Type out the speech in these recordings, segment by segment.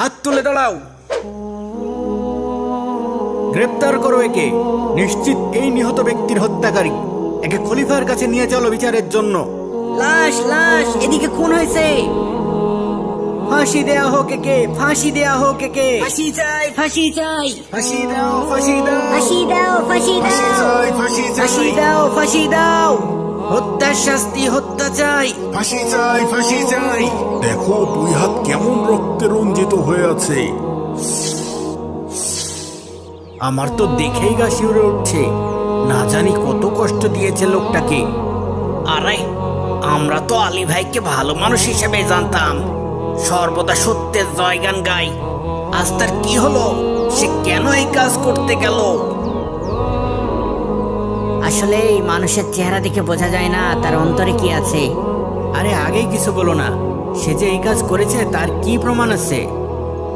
হাত তুলে দাঁড়াও। গ্রেপ্তার করো একে। নিশ্চিত এই নিহত ব্যক্তির হত্যাকারী। একে খলিফার কাছে নিয়ে চলো বিচারের জন্য। লাশ লাশ, এদিকে খুন হয়েছে। ফাঁসি দেয়া হোক একে, ফাঁসি দেয়া হোক একে। ফাঁসি চাই, ফাঁসি চাই। ফাঁসি দাও, ফাঁসি দাও, ফাঁসি দাও, ফাঁসি দাও। ফাঁসি দাও, ফাঁসি দাও। হত্যার শাস্তি, হত্যা চাই। ফাঁসি চাই, ফাঁসি চাই। দেখো 2 হাত কেমন রক্তে রঞ্জিত হয়ে আছে। আমার তো দেখেই গা শিউরে উঠছে। না জানি কত কষ্ট দিয়েছে লোকটাকে। আরে আমরা তো আলী ভাইকে ভালো মানুষ হিসেবে জানতাম, সর্বদা সত্যের জয়গান গাই। আজ তার কি হলো? সে কেন এই কাজ করতে গেল? আসলে এই মানুষের চেহারা দেখে বোঝা যায় না তার অন্তরে কি আছে। আরে আগেই কিছু বলো না। সে যে এই কাজ করেছে তার কি প্রমাণ আছে?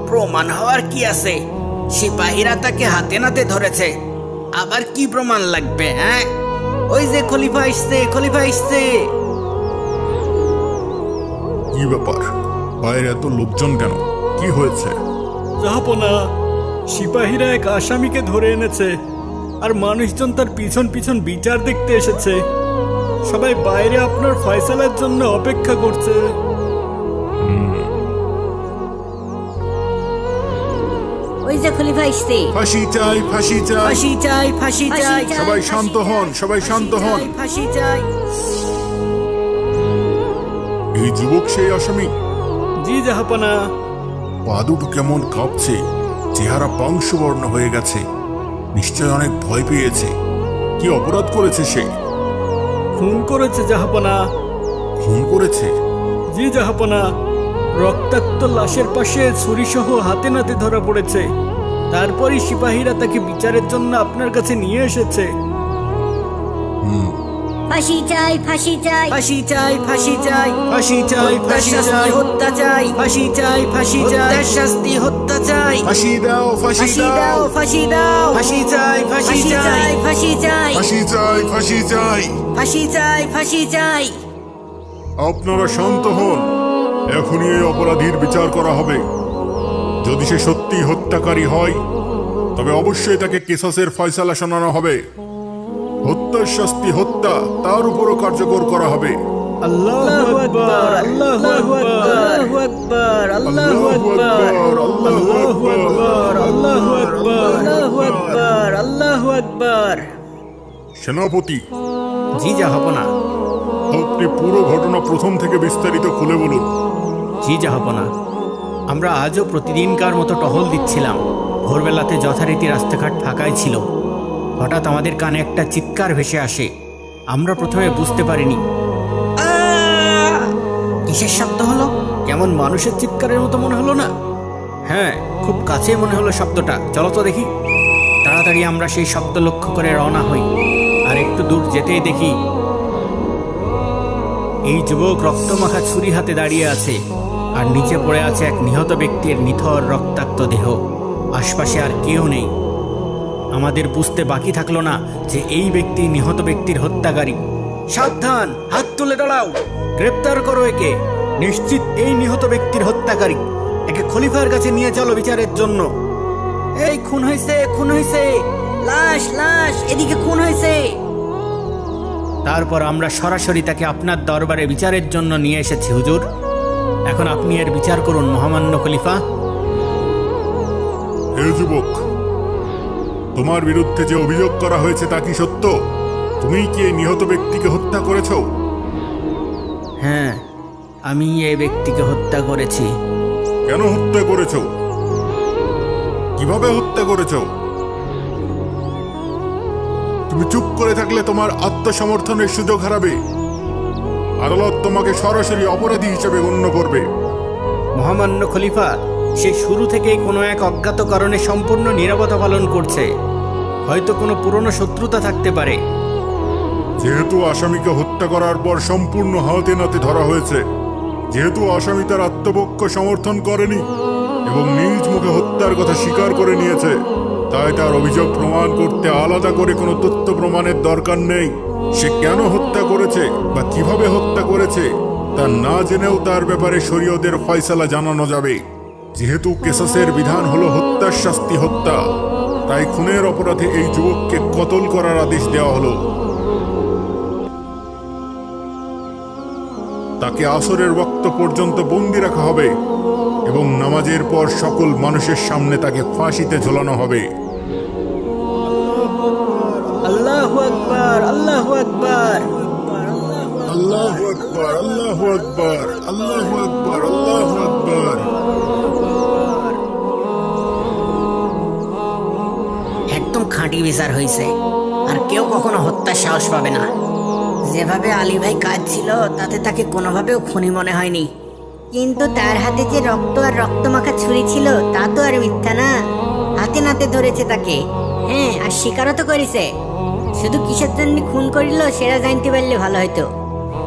প্রমাণ হওয়ার কি আছে? সিপাহীরা তাকে হাতে নাতে ধরেছে। আবার কি প্রমাণ লাগবে? হ্যাঁ, ওই যে খলিফা আসছে, খলিফা আসছে। কি ব্যাপার? বাইরে এত লোকজন কেন? কি হয়েছে? জাহাপনা, সিপাহীরা এক আসামিকে ধরে এনেছে, আর মানুষজন তার পিছন পিছন বিচার দেখতে এসেছে। সবাই বাইরে আপনার ফয়সালার জন্য অপেক্ষা করছে। ওই যে খলিফা আসছে। ফাঁসি চাই, ফাঁসি চাই। ফাঁসি চাই, ফাঁসি চাই। সবাই শান্ত হন, সবাই শান্ত হন। ফাঁসি চাই। এই যুবক সেই আসামি? জি জাহাপনা। পা দুটো কেমন কাঁপছে, চেহারা পাংশুবর্ণ হয়ে গেছে। নিশ্চয় অনেক ভয় পেয়েছে। কি অপরাধ করেছে সে? খুন করেছে জাহাপনা। খুন করেছে? জি জাহাপনা। রক্তাক্ত লাশের পাশে ছুরিসহ হাতে নাতে ধরা পড়েছে। তারপরই সিপাহীরা তাকে বিচারের জন্য আপনার কাছে নিয়ে এসেছে। ফাঁসি চাই, ফাঁসি চাই। ফাঁসি চাই, ফাঁসি চাই। ফাঁসি চাই, ফাঁসি চাই। হত্যা চাই। ফাঁসি চাই, ফাঁসি চাই। হত্যার শাস্তি, হত্যা চাই। ফাঁসি দাও, ফাঁসি ফাঁসি দাও। দাও, ফাঁসি দাও। ফাঁসি চাই, ফাঁসি ফাঁসি চাই। চাই, ফাঁসি চাই। ফাঁসি চাই, ফাঁসি চাই। ফাঁসি চাই, ফাঁসি চাই। আপনারা শান্ত হন। এখনই এই অপরাধীর বিচার করা হবে। যদি সে সত্যি হত্যাকারী হয় তবে অবশ্যই তাকে কিসাসের ফয়সালা শোনানো হবে। হত্যার শাস্তি হত্যা, তার উপরও কার্যকর করা হবে। আল্লাহু আকবার, আল্লাহু আকবার, আল্লাহু আকবার, আল্লাহু আকবার, আল্লাহু আকবার, আল্লাহু আকবার, আল্লাহু আকবার। সেনাপতি, জি জাহাপনা। আপনি পুরো ঘটনা প্রথম থেকে বিস্তারিত খুলে বলুন। জি জাহাপনা। আমরা আজও প্রতিদিনকার মতো টহল দিচ্ছিলাম। ভোরবেলাতে যথারীতি রাস্তাঘাট ফাঁকাই ছিল। হঠাৎ আমাদের কানে একটা চিৎকার ভেসে আসে। আমরা প্রথমে বুঝতে পারিনি কিসের শব্দ হলো। কেমন মানুষের চিৎকারের মতো মনে হলো না? হ্যাঁ, খুব কাছে মনে হলো শব্দটা। চলো তো দেখি। তাড়াতাড়ি আমরা সেই শব্দ লক্ষ্য করে রওনা হই। আর একটু দূর যেতেই দেখি এই যুবক রক্তমাখা ছুরি হাতে দাঁড়িয়ে আছে, আর নিচে পড়ে আছে এক নিহত ব্যক্তির নিথর রক্তাক্ত দেহ। আশপাশে আর কেউ নেই। আমাদের বুঝতে বাকি থাকলো না যে এই ব্যক্তি নিহত ব্যক্তির হত্যাকারী। সাবধান, হাত তুলে দাঁড়াও। গ্রেপ্তার করো একে। নিশ্চিত এই নিহত ব্যক্তির হত্যাকারী। একে খলিফার কাছে নিয়ে চলো বিচারের জন্য। এই খুন হয়েছে, খুন হয়েছে। লাশ লাশ, এদিকে খুন হয়েছে। তারপর আমরা সরাসরি তাকে আপনার দরবারে বিচারের জন্য নিয়ে এসেছি হুজুর। এখন আপনি এর বিচার করুন মহামান্য খলিফা। হে যুবক, তোমার বিরুদ্ধে যে অভিযোগ করা হয়েছে তা কি সত্য? তুমি কি এই নিহত ব্যক্তিকে হত্যা করেছ? হ্যাঁ, আমি এই ব্যক্তিকে হত্যা করেছি। কেন হত্যা করেছ? কিভাবে হত্যা করেছ? তুমি চুপ করে থাকলে তোমার আত্মসমর্থনের সুযোগ হারাবে। আদালত তোমাকে সরাসরি অপরাধী হিসেবে গণ্য করবে। মহামান্য খলিফা, সে শুরু থেকেই কোনো এক অজ্ঞাত কারণে সম্পূর্ণ নীরবতা পালন করছে। হয়তো কোনো পুরনো শত্রুতা থাকতে পারে। যেহেতু আসামিকে হত্যা করার পর সম্পূর্ণ হাতে নাতে ধরা হয়েছে, যেহেতু আসামি তার আত্মপক্ষ সমর্থন করেনি এবং নিজ মুখে হত্যার কথা স্বীকার করে নিয়েছে, তাই তার অভিযোগ প্রমাণ করতে আলাদা করে কোনো তথ্য প্রমাণের দরকার নেই। সে কেন হত্যা করেছে বা কিভাবে হত্যা করেছে তা না জেনেও তার ব্যাপারে শরীয়তের ফয়সালা জানানো যাবে। যেহেতু কেসাসের বিধান হলো হত্যার শাস্তি হত্যা, তাই খুনের অপরাধে এই যুবককে কতল করার আদেশ দেওয়া হলো। তাকে আসরের ওয়াক্ত পর্যন্ত বন্দী রাখা হবে এবং নামাজের পর সকল মানুষের সামনে তাকে ফাঁসিতে ঝোলানো হবে। আল্লাহু আকবার, আল্লাহু আকবার। আল্লাহু আকবার, আল্লাহু আকবার, আল্লাহু আকবার, আল্লাহু আকবার। একদম খাঁটি বিচার হয়েছে, আর কেউ কখনো হত্যার সাহস পাবে না। যেভাবে আলী ভাই কাজ ছিল তাতে তাকে কোনোভাবেও খুনি মনে হয়নি, কিন্তু তার হাতে যে রক্ত আর রক্তমাখা ছুরি ছিল তা তো আর মিথ্যা না। হাতে নাতে ধরেছে তাকে, হ্যাঁ, আর স্বীকারও তো করেছে। শুধু কিসের জন্য খুন করিল সেটা জানতে পারলে ভালো হয়তো।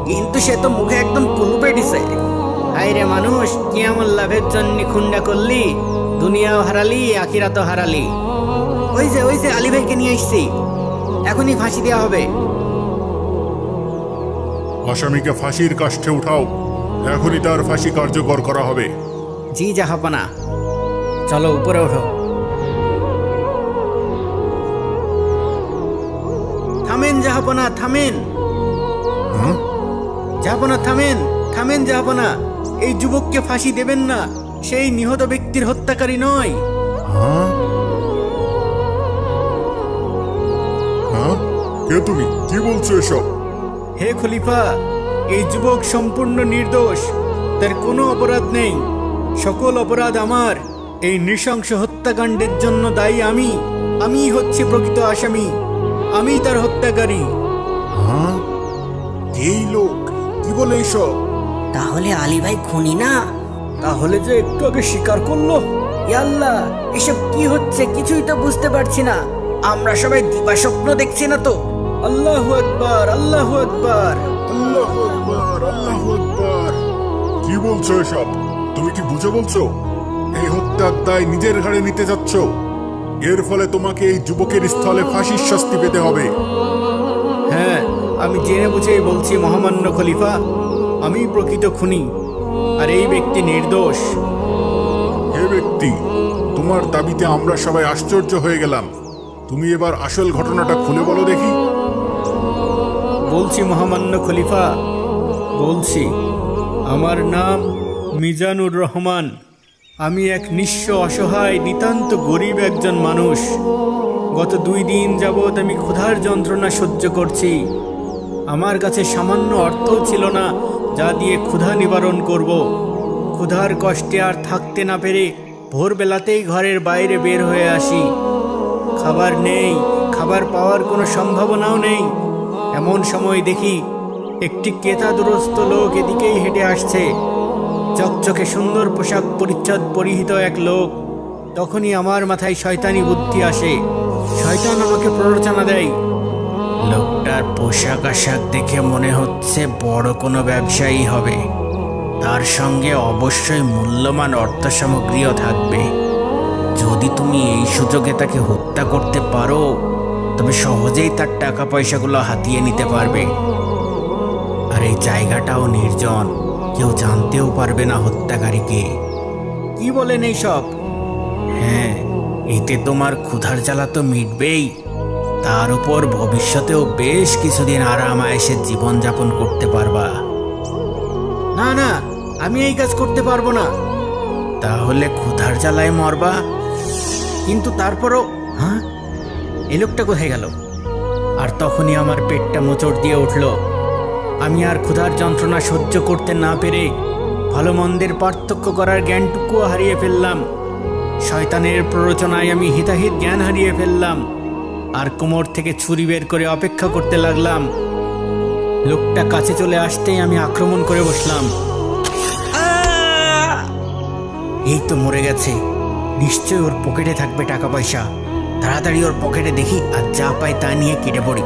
কিন্তু সে তো মুখে একদম কুলুপে দিছে। হায় রে মানুষ, কি এমন লাভের জন্য খুনটা করলি? দুনিয়াও হারালি, আখিরাতও হারালি। ওই যে আলী ভাইকে নিয়ে আসছি, এখনই ফাঁসি দেওয়া হবে। আসামিকে ফাঁসির কাষ্ঠে উঠাও, এখনই তার ফাঁসি কার্যকর করা হবে। জি জাহাপনা, চলো উপরে ওঠো। থামেন জাহাপনা, থামেন। হ্যাঁ? জাহাপনা থামেন, থামেন জাহাপনা। এই যুবককে ফাঁসি দেবেন না, সেই নিহত ব্যক্তির হত্যাকারী নয়। হ্যাঁ? হ্যাঁ? কে তুমি? কি বলছো এসব? হে খলিফা, এই যুবক সম্পূর্ণ নির্দোষ, তার কোনো অপরাধ নেই। সকল অপরাধ আমার। এই নৃশংস হত্যাকাণ্ডের জন্য দায়ী আমি হচ্ছি প্রকৃত আসামি, আমি তার হত্যাকারী। হ্যাঁ? এই লোক কি বলে এইসব? তাহলে আলী ভাই খুনি না? তাহলে যে একটু আগে স্বীকার করলো। ইয়া আল্লাহ, এসব কি হচ্ছে কিছুই তো বুঝতে পারছি না। আমরা সবাই দিবা স্বপ্ন দেখছি না তো? আল্লাহু আকবার, আল্লাহু আকবার। আল্লাহু আকবার, আল্লাহু আকবার। কি বলছো এসব? তুমি কি বুঝে বলছো? এই হত্যার দায় নিজের ঘাড়ে নিতে যাচ্ছ। এর ফলে তোমাকে এই যুবকের স্থলে ফাঁসির শাস্তি পেতে হবে। হ্যাঁ, আমি জেনে বুঝেই বলছি মহামান্য খলিফা, আমি প্রকৃত খুনি আর এই ব্যক্তি নির্দোষ। হে ব্যক্তি, তোমার দাবিতে আমরা সবাই আশ্চর্য হয়ে গেলাম। তুমি এবার আসল ঘটনাটা খুলে বলো দেখি। বলছি মহামান্য খলিফা, বলছি। আমার নাম মিজানুর রহমান। আমি এক নিঃস্ব, অসহায়, নিতান্ত গরিব একজন মানুষ। গত 2 দিন যাবৎ আমি ক্ষুধার যন্ত্রণা সহ্য করছি। আমার কাছে সামান্য অর্থও ছিল না যা দিয়ে ক্ষুধা নিবারণ করব। ক্ষুধার কষ্টে আর থাকতে না পেরে ভোরবেলাতেই ঘরের বাইরে বের হয়ে আসি। খাবার নেই, খাবার পাওয়ার কোনো সম্ভাবনাও নেই। এমন সময় দেখি একটি কেতাদুরস্ত লোক এদিকেই হেঁটে আসছে। চকচকে সুন্দর পোশাক পরিচ্ছদ পরিহিত এক লোক। তখনই আমার মাথায় শয়তানি বুদ্ধি আসে। শয়তান আমাকে প্ররোচনা দেয়, লোকটার পোশাক আশাক দেখে মনে হচ্ছে বড় কোনো ব্যবসায়ী হবে। তার সঙ্গে অবশ্যই মূল্যবান অর্থ সামগ্রীও থাকবে। যদি তুমি এই সুযোগে তাকে হত্যা করতে পারো, তবে সহজেই তার টাকা পয়সাগুলো হাতিয়ে নিতে পারবে। আর এই জায়গাটাও নির্জন, কেউ জানতেও পারবে না হত্যাকারীকে। কি বলেন এইসব? হ্যাঁ, এতে তোমার ক্ষুধার জ্বালা তো মিটবেই, তার উপর ভবিষ্যতেও বেশ কিছুদিন আরাম আয়েসে জীবনযাপন করতে পারবা। না না, আমি এই কাজ করতে পারবো না। তাহলে ক্ষুধার জ্বালায় মরবা। কিন্তু তারপরও, হ্যাঁ, এই লোকটা কোথায় গেল? আর তখনই আমার পেটটা মোচড় দিয়ে উঠল। আমি আর ক্ষুধার যন্ত্রণা সহ্য করতে না পেরে ভালো মন্দের পার্থক্য করার জ্ঞানটুকুও হারিয়ে ফেললাম। শয়তানের প্ররোচনায় আমি হিতাহিত জ্ঞান হারিয়ে ফেললাম আর কোমর থেকে ছুরি বের করে অপেক্ষা করতে লাগলাম। লোকটা কাছে চলে আসতেই আমি আক্রমণ করে বসলাম। এই তো মরে গেছে, নিশ্চয়ই ওর পকেটে থাকবে টাকা পয়সা। তাড়াতাড়ি ওর পকেটে দেখি আর যা পাই তা নিয়ে কেটে পড়ি।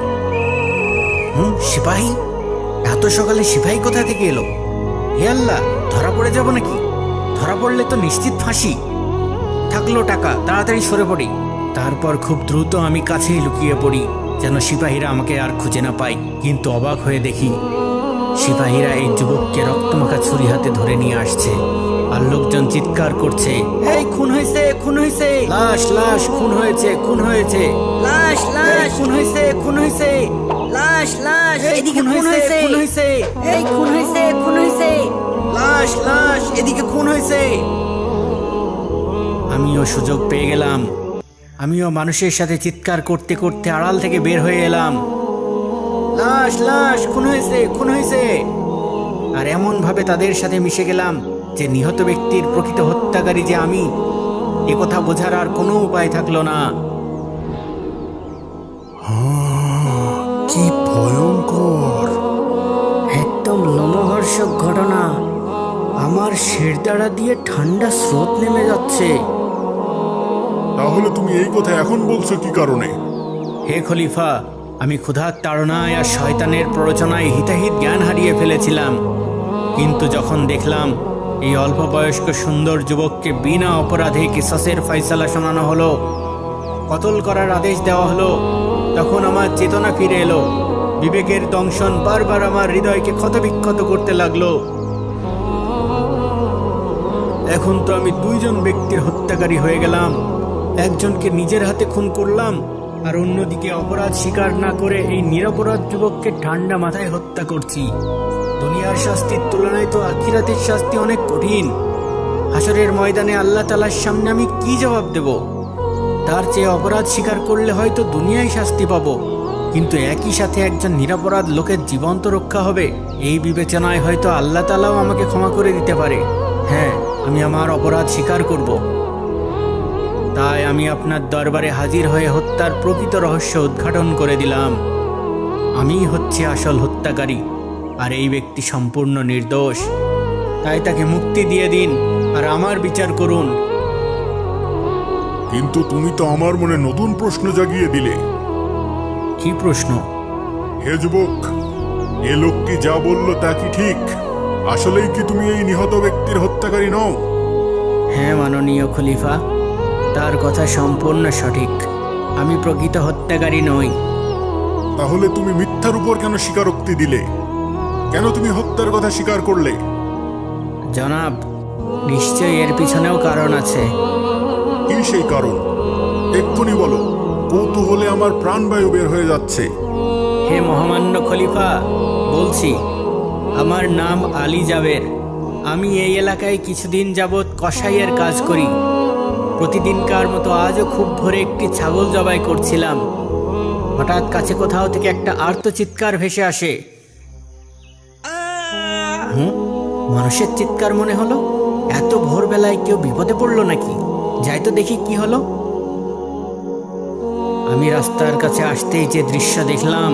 সিপাহী? এত সকালে সিপাহী কোথা থেকে এলো? হে আল্লাহ, ধরা পড়ে যাব নাকি? ধরা পড়লে তো নিশ্চিত ফাঁসি। থাকলো টাকা, তাড়াতাড়ি সরে পড়ি। তারপর খুব দ্রুত আমি কাছেই লুকিয়ে পড়ি, যেন সিপাহীরা আমাকে আর খুঁজে না পায়। কিন্তু অবাক হয়ে দেখি সিপাহীরা এই যুবককে রক্তমাখা ছুরি হাতে ধরে নিয়ে আসছে আর লোকজন চিৎকার করছে, এই খুন হয়েছে, খুন হয়েছে, লাশ লাশ, খুন হয়েছে, খুন হয়েছে, লাশ লাশ, খুন হয়েছে, খুন হয়েছে, লাশ লাশ, এই এদিকে খুন খুন হয়েছে, হয়েছে, খুন হয়েছে, এই খুন হয়েছে, খুন হয়েছে। লাশ লাশ, এদিকে খুন হয়েছে। আমিও সুযোগ পেয়ে গেলাম। আমিও মানুষের সাথে চিৎকার করতে করতে আড়াল থেকে বের হয়ে এলাম, লাশ লাশ, খুন হয়েছে, খুন হয়েছে। আর এমন ভাবে তাদের সাথে মিশে গেলাম যে নিহত ব্যক্তির প্রকৃত হত্যাকারী যে আমি, এ কথা বোঝার আর কোনো উপায় থাকলো না। কি ভয়ঙ্কর! একদম লোমহর্ষক ঘটনা। আমার শিরদাঁড়া দিয়ে ঠান্ডা স্রোত নেমে যাচ্ছে। তাহলে তুমি এই কথা এখন বলছো কি কারণে? হে খলিফা, আমি ক্ষুধার তাড়নায় আর শয়তানের প্ররোচনায় হিতাহিত জ্ঞান হারিয়ে ফেলেছিলাম। কিন্তু যখন দেখলাম এই অল্প বয়স্ক সুন্দর যুবককে বিনা অপরাধে কিসাসের ফয়সালা শোনানো হলো, কতল করার আদেশ দেওয়া হলো, তখন আমার চেতনা ফিরে এলো। বিবেকের দংশন বারবার আমার হৃদয়কে ক্ষতবিক্ষত করতে লাগলো। এখন তো আমি দুইজন ব্যক্তির হত্যাকারী হয়ে গেলাম। একজনকে নিজের হাতে খুন করলাম, আর অন্যদিকে অপরাধ স্বীকার না করে এই নিরপরাধ যুবককে ঠান্ডা মাথায় হত্যা করছি। দুনিয়ার শাস্তির তুলনায় তো আখিরাতের শাস্তি অনেক কঠিন। হাসরের ময়দানে আল্লাহ তাআলার সামনে আমি কি জবাব দেব? তার চেয়ে অপরাধ স্বীকার করলে হয়তো দুনিয়ায় শাস্তি পাবো, কিন্তু একই সাথে একজন নিরপরাধ লোকের জীবন তো রক্ষা হবে। এই বিবেচনায় হয়তো আল্লাহ তাআলাও আমাকে ক্ষমা করে দিতে পারে। হ্যাঁ, আমি আমার অপরাধ স্বীকার করব। তাই আমি আপনার দরবারে হাজির হয়ে হত্যার প্রকৃত রহস্য উদ্ঘাটন করে দিলাম। আমিই হচ্ছে আসল হত্যাকারী, আর এই ব্যক্তি সম্পূর্ণ নির্দোষ। তাই তাকে মুক্তি দিয়ে দিন আর আমার বিচার করুন। কিন্তু তুমি তো আমার মনে নতুন প্রশ্ন জাগিয়ে দিলে। কি প্রশ্ন? হে যুবক, এ লোক কি যা বলল তা কি ঠিক? আসলেই কি তুমি এই নিহত ব্যক্তির হত্যাকারী নও? হ্যাঁ মাননীয় খলিফা, তার কথা সম্পূর্ণ সঠিক। আমি প্রকৃত হত্যাকারী নই। তাহলে তুমি মিথ্যার উপর কেন স্বীকারোক্তি দিলে? কেন তুমি হত্যার কথা স্বীকার করলে? জনাব, নিশ্চয়ই এর পিছনেও কারণ আছে। কি সেই কারণ? এক্ষুনি বলো, কৌতূহলে আমার প্রাণবায়ু বের হয়ে যাচ্ছে। হে মহামান্য খলিফা, বলছি। আমার নাম আলী জাবের। আমি এই এলাকায় কিছুদিন যাবৎ কসাইয়ের কাজ করি। প্রতিদিনকার মতো আজও খুব ভোরে একটি ছাগল জবাই করছিলাম। হঠাৎ কাছে কোথাও থেকে একটা আর্তচিৎকার ভেসে আসে। মানুষের চিৎকার মনে হলো। এত ভোরবেলায় কেউ বিপদে পড়লো নাকি? যাই তো দেখি কি হলো। আমি রাস্তার কাছে আসতেই যে দৃশ্য দেখলাম,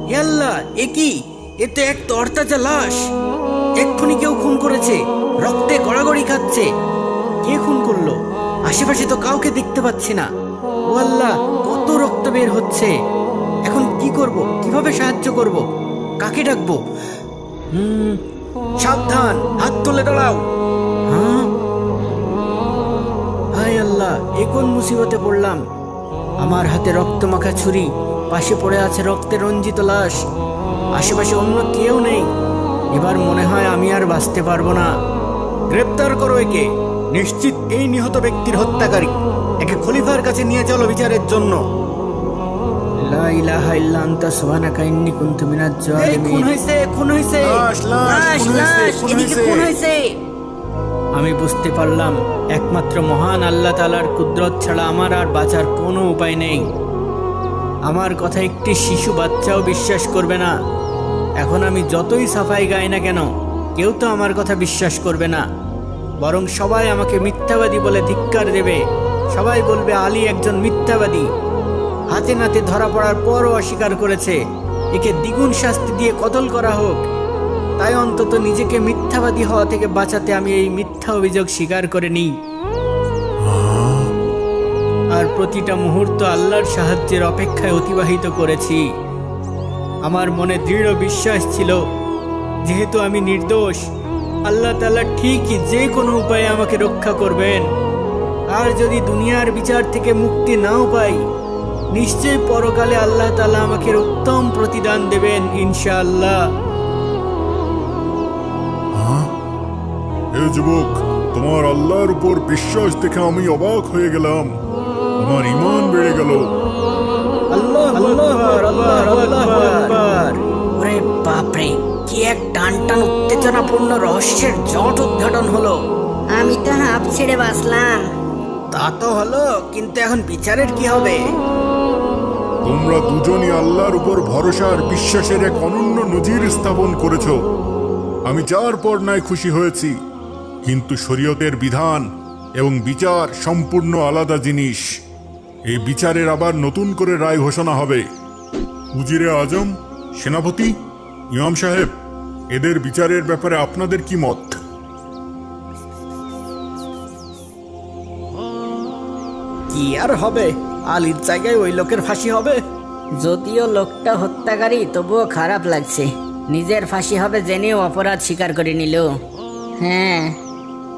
হে আল্লাহ, এ কি? এ তো এক তরতাজা লাশ। এক্ষুনি কেউ খুন করেছে, রক্তে গড়াগড়ি খাচ্ছে। কে খুন করলো? আশেপাশে তো কাউকে দেখতে পাচ্ছি না। ও আল্লাহ, কত রক্ত বের হচ্ছে। এখন কি করব? কিভাবে সাহায্য করব? কাকে ডাকবো? সাবধান, হাত তুলে দাঁড়াও। হ্যাঁ, হায় আল্লাহ, এ কোন মুসিবতে পড়লাম? আমার হাতে রক্তমাখা ছুরি, পাশে পড়ে আছে রক্তে রঞ্জিত লাশ। আশেপাশে অন্য কেউ নেই। এবার মনে হয় আমি আর বাঁচতে পারবো না। গ্রেপ্তার করো একে। নিশ্চিত এই নিহত ব্যক্তির হত্যাকারী। একে খলিফার কাছে নিয়ে চলো বিচারের জন্য। লা ইলাহা ইল্লা আনতা সুবহানাকা ইন্নী কুনতু মিনাজ জালিমিন। খুন হইছে, খুন হইছে, লাশ, লাশ, লাশ খুন হয়েছে, লাশ, খুন এদিকে হয়েছে। খুন হয়েছে। আমি বুঝতে পারলাম একমাত্র মহান আল্লাহ তাআলার কুদরত ছাড়া আমার আর বাঁচার কোনো উপায় নেই। আমার কথা একটি শিশু বাচ্চাও বিশ্বাস করবে না। এখন আমি যতই সাফাই গাই না কেন, কেউ তো আমার কথা বিশ্বাস করবে না। বরং সবাই আমাকে মিথ্যাবাদী বলে ধিক্কার দেবে। সবাই বলবে আলী একজন মিথ্যাবাদী। হাতে নাতে ধরা পড়ার পরও অস্বীকার করেছে। একে দ্বিগুণ শাস্তি দিয়ে কতল করা হোক। তাই অন্তত নিজেকে মিথ্যাবাদী হওয়া থেকে বাঁচাতে আমি এই মিথ্যা অভিযোগ স্বীকার করে নিই। আর প্রতিটা মুহূর্ত আল্লাহর সাহায্যের অপেক্ষায় অতিবাহিত করেছি। আমার মনে দৃঢ় বিশ্বাস ছিল, যেহেতু আমি নির্দোষ, আল্লাহ তাআলা ঠিকই যে কোনো উপায়ে আমাকে রক্ষা করবেন। আর যদি দুনিয়ার বিচার থেকে মুক্তি নাও পাই, নিশ্চয়ই পরকালে আল্লাহ তাআলা আমাকে উত্তম প্রতিদান দেবেন ইনশাআল্লাহ। যুবক, তোমার আল্লাহর উপর বিশ্বাস দেখে আমি অবাক হয়ে গেলাম। আমার ঈমান বেড়ে গেল। ওরে বাপরে, কি এক টান টান উত্তেজনাপূর্ণ রহস্যের জট উদ্ঘাটন হলো। আমি তো হাঁপ ছেড়ে বাঁচলাম। তা তো হলো, কিন্তু এখন বিচারের কি হবে? তোমরা দুজনই আল্লাহর উপর ভরসা আর বিশ্বাসের এক অনন্য নজির স্থাপন করেছ। আমি যার পর নাই খুশি হয়েছি, কিন্তু শরীয়তের বিধান এবং বিচার সম্পূর্ণ আলাদা জিনিস। এই বিচারের আবার নতুন করে রায় ঘোষণা হবে। উজিরে আজম, সেনাপতি, ইমাম সাহেব, এদের বিচারের ব্যাপারে আপনাদের কি মত? কি আর হবে, আলীর জায়গায় ওই লোকের ফাঁসি হবে। যদিও লোকটা হত্যাকারী, তবুও খারাপ লাগছে। নিজের ফাঁসি হবে জেনেও অপরাধ স্বীকার করে নিল। হ্যাঁ,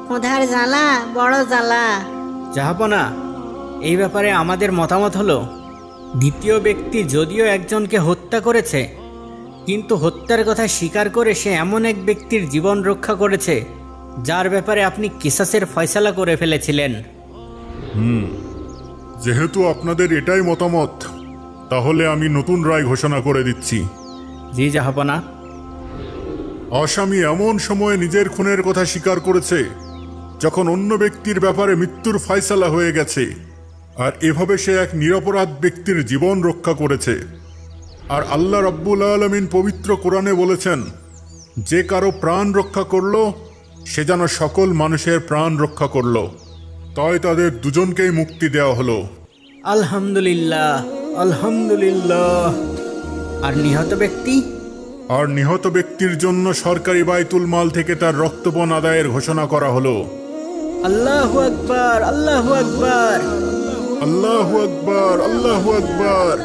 ক্ষুধার জ্বালা বড় জ্বালা। জাহাপনা, এই ব্যাপারে আমাদের মতামত হলো, দ্বিতীয় ব্যক্তি যদিও একজনকে হত্যা করেছে, কিন্তু হত্যার কথা স্বীকার করে সে এমন এক ব্যক্তির জীবন রক্ষা করেছে যার ব্যাপারে আপনি কিসাসের ফয়সালা করে ফেলেছিলেন। যেহেতু আপনাদের এটাই মতামত, তাহলে আমি নতুন রায় ঘোষণা করে দিচ্ছি। জি জাহাপনা। আসামি এমন সময়ে নিজের খুনের কথা স্বীকার করেছে যখন অন্য ব্যক্তির ব্যাপারে মৃত্যুর ফয়সালা হয়ে গেছে, আর এভাবে সে এক নিরপরাধ ব্যক্তির জীবন রক্ষা করেছে। আর আল্লাহ রাব্বুল আলামিন পবিত্র কোরআনে বলেছেন, যে কারো প্রাণ রক্ষা করলো সে যেন সকল মানুষের প্রাণ রক্ষা করলো। তাই তাদের দুজনকেই মুক্তি দেওয়া হলো। আলহামদুলিল্লাহ, আলহামদুলিল্লাহ। আর নিহত ব্যক্তি? আর নিহত ব্যক্তির জন্য সরকারি বাইতুল মাল থেকে তার রক্তপণ আদায়ের ঘোষণা করা হলো। আল্লাহু আকবার, আল্লাহু আকবার। আল্লাহু আকবার, আল্লাহু আকবার।